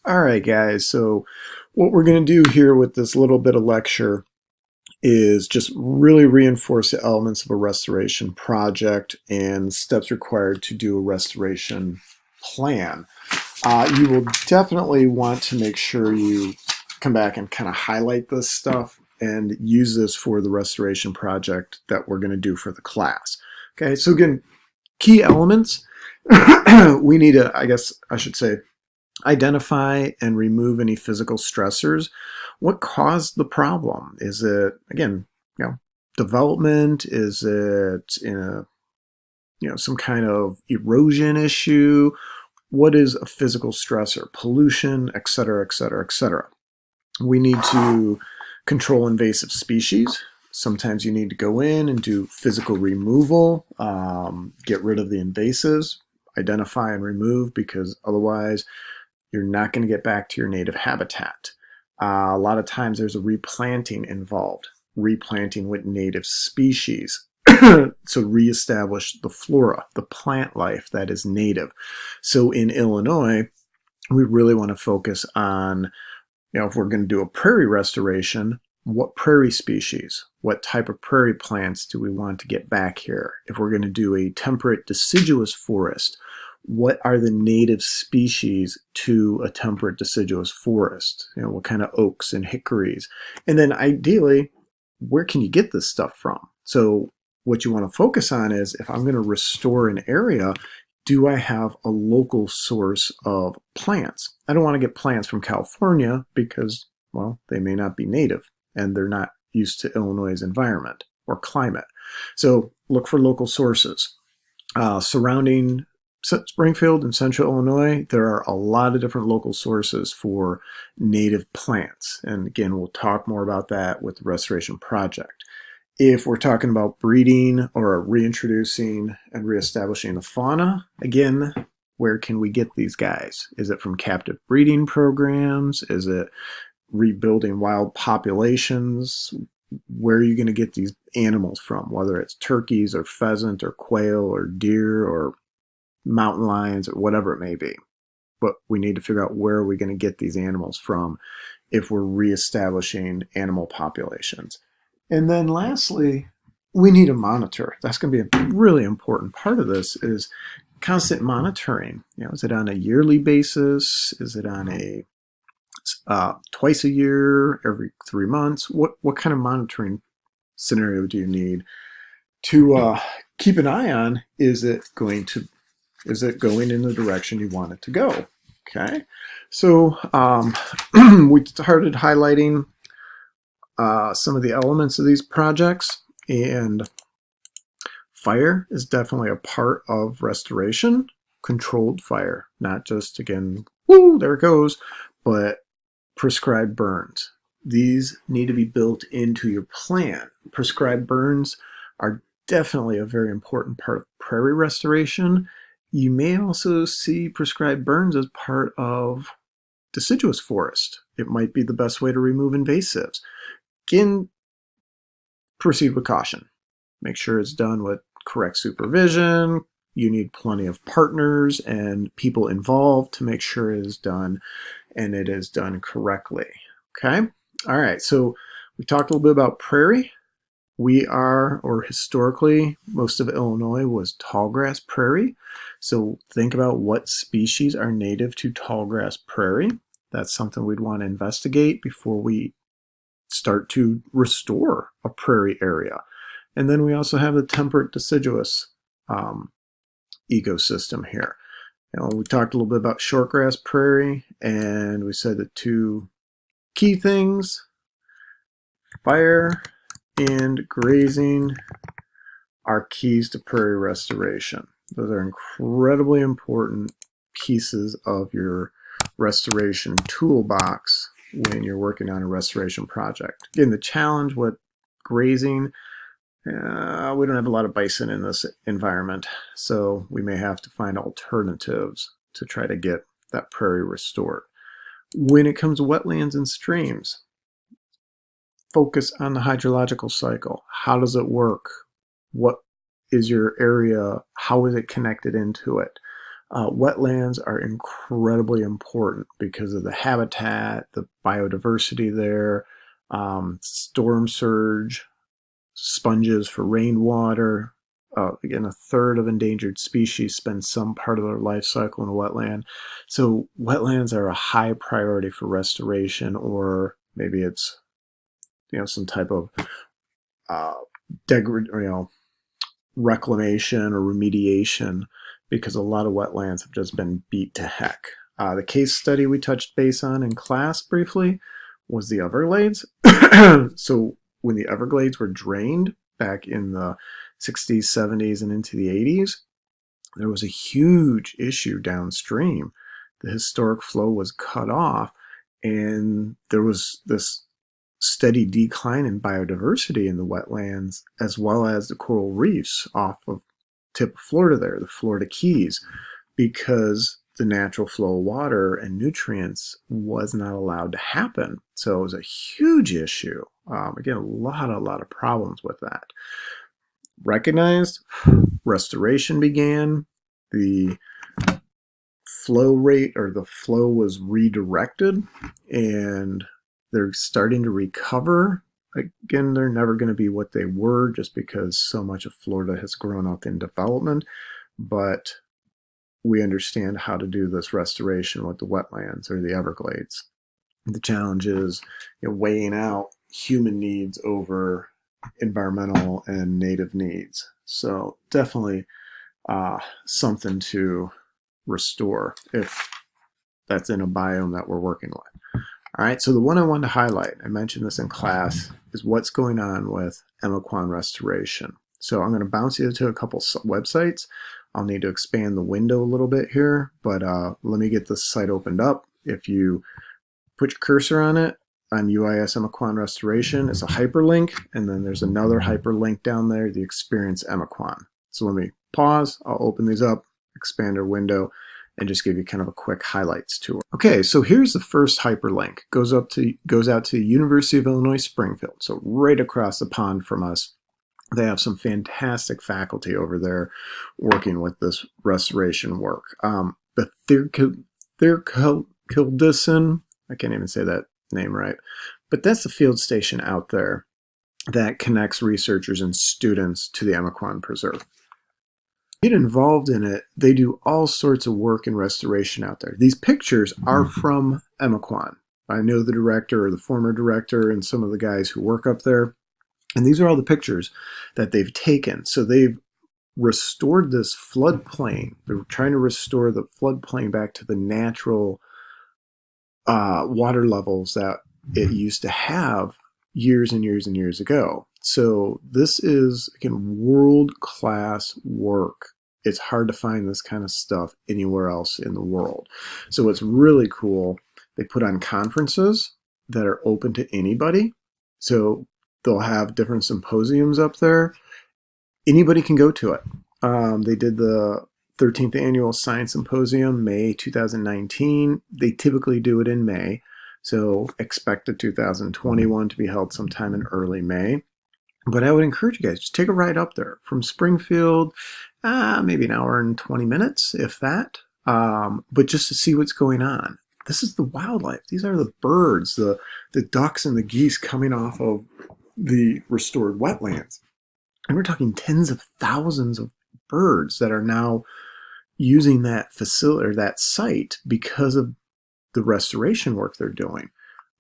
All right, guys. So what we're going to do here with this little bit of lecture is just really reinforce the elements of a restoration project and steps required to do a restoration plan. You will definitely want to make sure you come back and kind of highlight this stuff and use this for the restoration project that we're going to do for the class. Okay, so again, key elements. We need to, I guess I should say, identify and remove any physical stressors. What caused the problem? Is it, again, development? Is it some kind of erosion issue? What is a physical stressor? Pollution, et cetera, et cetera, et cetera. We need to control invasive species. Sometimes you need to go in and do physical removal, get rid of the invasives, identify and remove, because otherwise you're not going to get back to your native habitat. A lot of times there's a replanting involved, replanting with native species. So reestablish the flora, the plant life that is native. So in Illinois, we really want to focus on, if we're going to do a prairie restoration, what prairie species, what type of prairie plants do we want to get back here? If we're going to do a temperate deciduous forest, what are the native species to a temperate deciduous forest? What kind of oaks and hickories? And then ideally, where can you get this stuff from? So what you want to focus on is, if I'm going to restore an area, do I have a local source of plants? I don't want to get plants from California because, well, they may not be native and they're not used to Illinois' environment or climate. So look for local sources. Surrounding Springfield and Central Illinois, there are a lot of different local sources for native plants. And again, we'll talk more about that with the restoration project. If we're talking about breeding or reintroducing and reestablishing the fauna, again, where can we get these guys? Is it from captive breeding programs? Is it rebuilding wild populations? Where are you going to get these animals from? Whether it's turkeys or pheasant or quail or deer or mountain lions or whatever it may be. But we need to figure out where are we going to get these animals from if we're reestablishing animal populations. And then lastly, we need to monitor. That's going to be a really important part of this, is constant monitoring. Is it on a yearly basis? Is it on a twice a year, every 3 months? What kind of monitoring scenario do you need to keep an eye on? Is it going in the direction you want it to go? Okay, so we started highlighting some of the elements of these projects, and fire is definitely a part of restoration. Controlled fire, not just, again, woo, there it goes, but prescribed burns. These need to be built into your plan. Prescribed burns are definitely a very important part of prairie restoration. You may also see prescribed burns as part of deciduous forest. It might be the best way to remove invasives. Again, proceed with caution. Make sure it's done with correct supervision. You need plenty of partners and people involved to make sure it is done, and it is done correctly. Okay? All right, so we talked a little bit about prairie. Historically, most of Illinois was tallgrass prairie. So think about what species are native to tallgrass prairie. That's something we'd want to investigate before we start to restore a prairie area. And then we also have the temperate deciduous ecosystem here. We talked a little bit about shortgrass prairie, and we said the two key things: fire and grazing are keys to prairie restoration. Those are incredibly important pieces of your restoration toolbox when you're working on a restoration project. Again, the challenge with grazing, we don't have a lot of bison in this environment, so we may have to find alternatives to try to get that prairie restored. When it comes to wetlands and streams, focus on the hydrological cycle. How does it work? What is your area? How is it connected into it? Wetlands are incredibly important because of the habitat, the biodiversity there, storm surge, sponges for rainwater. Again, a third of endangered species spend some part of their life cycle in a wetland. So wetlands are a high priority for restoration, or maybe it's some type of uh, reclamation or remediation, because a lot of wetlands have just been beat to heck. The case study we touched base on in class briefly was the Everglades. So when the Everglades were drained back in the 60s, 70s, and into the 80s, there was a huge issue downstream. The historic flow was cut off, and there was this steady decline in biodiversity in the wetlands, as well as the coral reefs off of tip of Florida there, the Florida Keys, because the natural flow of water and nutrients was not allowed to happen. So it was a huge issue. Again, a lot of problems with that. Recognized, restoration began, the flow rate or the flow was redirected, and they're starting to recover. Again, they're never going to be what they were just because so much of Florida has grown up in development, but we understand how to do this restoration with the wetlands or the Everglades. The challenge is weighing out human needs over environmental and native needs. So definitely something to restore if that's in a biome that we're working with. All right, so the one I wanted to highlight, I mentioned this in class, is what's going on with Emiquon Restoration. So I'm going to bounce you to a couple websites. I'll need to expand the window a little bit here, but let me get this site opened up. If you put your cursor on it, on UIS Emiquon Restoration, it's a hyperlink, and then there's another hyperlink down there, the Experience Emiquon. So let me pause, I'll open these up, expand our window, and just give you kind of a quick highlights tour. Okay, so here's the first hyperlink. Goes out to the University of Illinois Springfield, so right across the pond from us. They have some fantastic faculty over there working with this restoration work. The Thurkildison, I can't even say that name right, but that's the field station out there that connects researchers and students to the Emiquon Preserve. Get involved in it, they do all sorts of work in restoration out there. These pictures are from Emiquon. I know the director or the former director and some of the guys who work up there. And these are all the pictures that they've taken. So they've restored this floodplain. They're trying to restore the floodplain back to the natural water levels that it used to have years and years and years ago. So this is, again, world-class work. It's hard to find this kind of stuff anywhere else in the world. So it's really cool. They put on conferences that are open to anybody. So they'll have different symposiums up there. Anybody can go to it. They did the 13th Annual Science Symposium, May 2019. They typically do it in May. So expect the 2021 to be held sometime in early May. But I would encourage you guys, just take a ride up there from Springfield, maybe an hour and 20 minutes, if that. But just to see what's going on. This is the wildlife. These are the birds, the ducks and the geese coming off of the restored wetlands. And we're talking tens of thousands of birds that are now using that facility or that site because of the restoration work they're doing.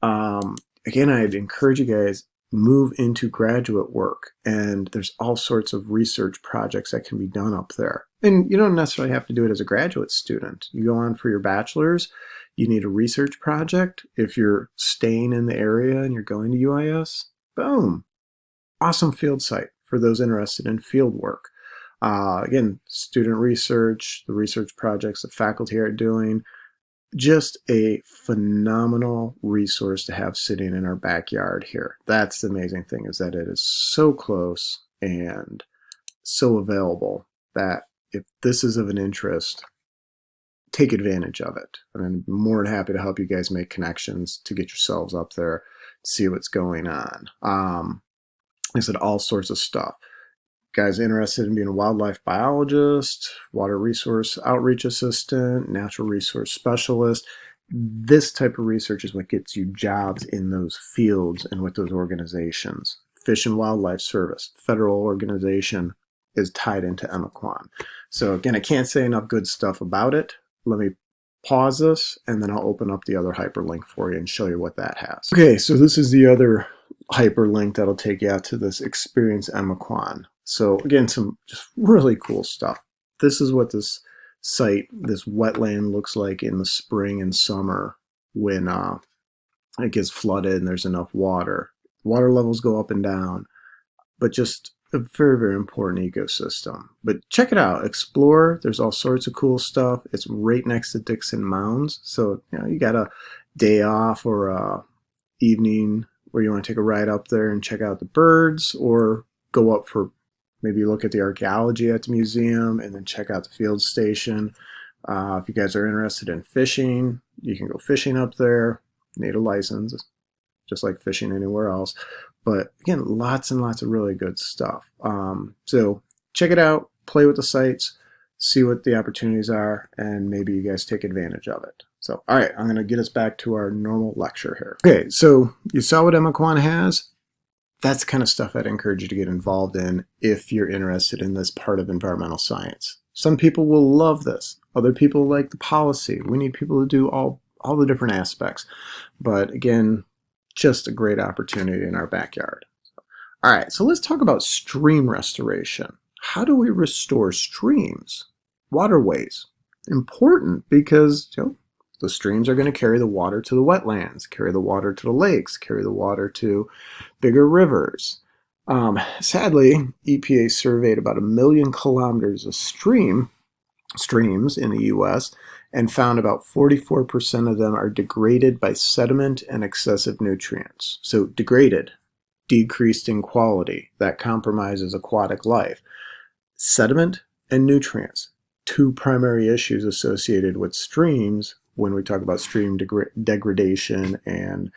Again, I'd encourage you guys, move into graduate work, and there's all sorts of research projects that can be done up there. And you don't necessarily have to do it as a graduate student. You go on for your bachelor's, you need a research project. If you're staying in the area and you're going to UIS, boom, awesome field site for those interested in field work. Again, student research, the research projects the faculty are doing, just a phenomenal resource to have sitting in our backyard here. That's the amazing thing, is that it is so close and so available that if this is of an interest, take advantage of it. I'm more than happy to help you guys make connections to get yourselves up there, see what's going on. I said all sorts of stuff. Guys interested in being a wildlife biologist, water resource outreach assistant, natural resource specialist, this type of research is what gets you jobs in those fields and with those organizations. Fish and Wildlife Service, federal organization, is tied into Emiquon. So again, I can't say enough good stuff about it. Let me pause this and then I'll open up the other hyperlink for you and show you what that has. Okay, so this is the other hyperlink that'll take you out to this Experience Emiquon. So again, some just really cool stuff. This is what this site, this wetland looks like in the spring and summer when it gets flooded and there's enough water. Water levels go up and down, but just a very, very important ecosystem. But check it out, explore. There's all sorts of cool stuff. It's right next to Dixon Mounds. So, you know, you got a day off or a evening where you want to take a ride up there and check out the birds, or go up for maybe look at the archaeology at the museum and then check out the field station. If you guys are interested in fishing, you can go fishing up there. Need a license, just like fishing anywhere else. But again, lots and lots of really good stuff. So check it out, play with the sites, see what the opportunities are, and maybe you guys take advantage of it. So, all right, I'm going to get us back to our normal lecture here. Okay, so you saw what Emiquon has. That's the kind of stuff I'd encourage you to get involved in if you're interested in this part of environmental science. Some people will love this. Other people like the policy. We need people to do all the different aspects. But again, just a great opportunity in our backyard. All right, so let's talk about stream restoration. How do we restore streams, waterways? Important because, you know, the streams are going to carry the water to the wetlands, carry the water to the lakes, carry the water to bigger rivers. Sadly, EPA surveyed about 1 million kilometers of streams in the U.S. and found about 44% of them are degraded by sediment and excessive nutrients. So degraded, decreased in quality, that compromises aquatic life. Sediment and nutrients, two primary issues associated with streams when we talk about stream degradation and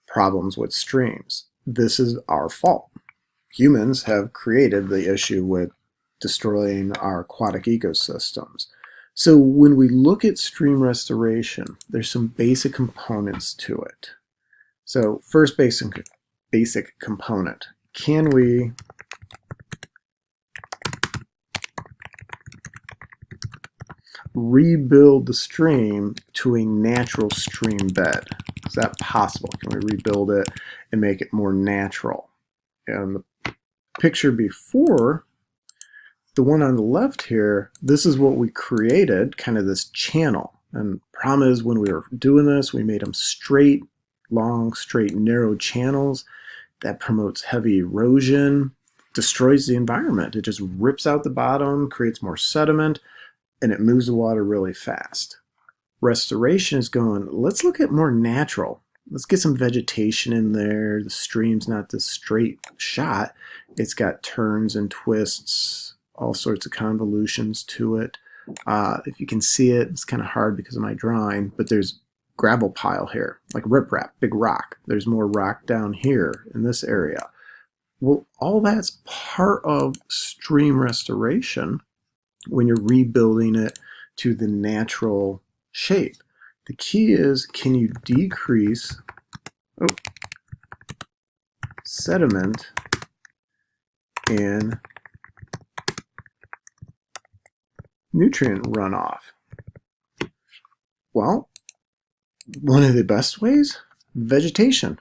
problems with streams. This is our fault. Humans have created the issue with destroying our aquatic ecosystems. So when we look at stream restoration, there's some basic components to it. So first basic component, can we rebuild the stream to a natural stream bed? Is that possible? Can we rebuild it and make it more natural? And the picture before, the one on the left here, this is what we created, kind of this channel. And the problem is when we were doing this, we made them straight, long, straight, narrow channels. That promotes heavy erosion, destroys the environment. It just rips out the bottom, creates more sediment, and it moves the water really fast. Restoration is going, let's look at more natural. Let's get some vegetation in there. The stream's not this straight shot. It's got turns and twists, all sorts of convolutions to it. If you can see it, it's kind of hard because of my drawing, but there's gravel pile here, like riprap, big rock. There's more rock down here in this area. Well, all that's part of stream restoration when you're rebuilding it to the natural shape. The key is, can you decrease sediment and nutrient runoff? Well, one of the best ways, vegetation.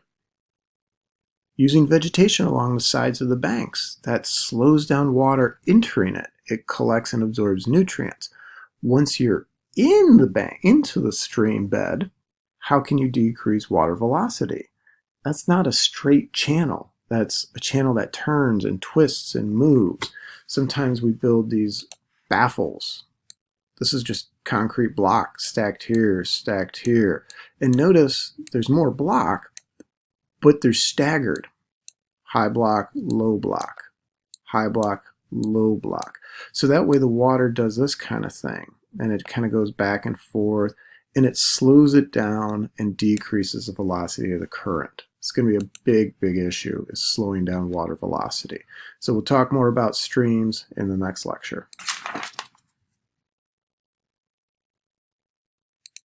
Using vegetation along the sides of the banks. That slows down water entering it. It collects and absorbs nutrients. Once you're in the bank, into the stream bed, how can you decrease water velocity? That's not a straight channel. That's a channel that turns and twists and moves. Sometimes we build these baffles. This is just concrete block stacked here, stacked here. And notice there's more block, but they're staggered. High block, low block, high block, low block. So that way the water does this kind of thing, and it kind of goes back and forth, and it slows it down and decreases the velocity of the current. It's going to be a big, big issue, is slowing down water velocity. So we'll talk more about streams in the next lecture.